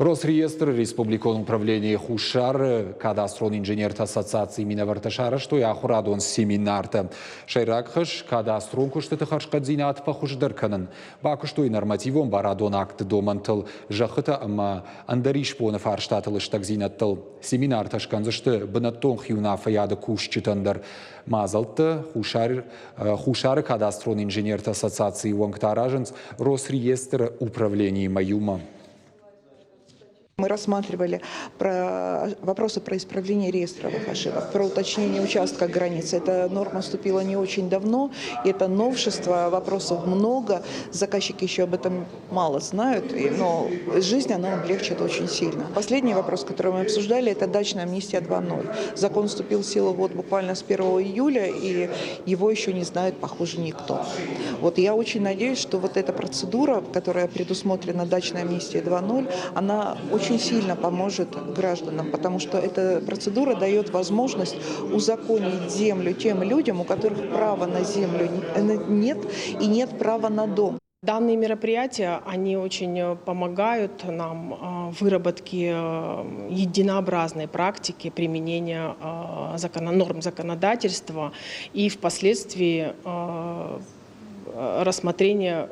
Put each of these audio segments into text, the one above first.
Росреестр Республикон управления Хушар кадастрон инженер ассоциации Минаварташара, что я хурадон семинарта. Шайракхаш кадастрон куштаты харшкадзинат пахушдырканын. Бакуштуй нормативон барадон акт домантыл. Жахыта ама андариш пона фарштатыл штагзинаттыл. Семинар ташканзышты бынаттон хиуна фаяды кушчитандар. Мазалты Хушар кадастрон инженер ассоциации Вонктараженс Росреестр управления Маюма. Мы рассматривали вопросы про исправление реестровых ошибок, про уточнение участка границы. Эта норма вступила не очень давно, и это новшество, вопросов много. Заказчики еще об этом мало знают, но жизнь она облегчит очень сильно. Последний вопрос, который мы обсуждали, это дачная амнистия 2.0. Закон вступил в силу буквально с 1 июля, и его еще не знает, похоже, никто. Я очень надеюсь, что эта процедура, которая предусмотрена дачной амнистией 2.0, она очень сильно поможет гражданам, потому что эта процедура дает возможность узаконить землю тем людям, у которых права на землю нет и нет права на дом. Данные мероприятия, они очень помогают нам в выработке единообразной практики применения норм законодательства и впоследствии рассмотрения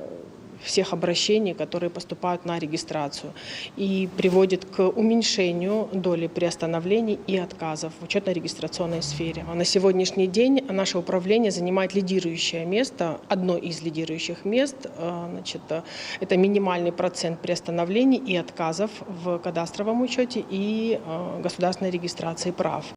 всех обращений, которые поступают на регистрацию, и приводит к уменьшению доли приостановлений и отказов в учетно-регистрационной сфере. На сегодняшний день наше управление занимает лидирующее место, одно из лидирующих мест. Это минимальный процент приостановлений и отказов в кадастровом учете и государственной регистрации прав.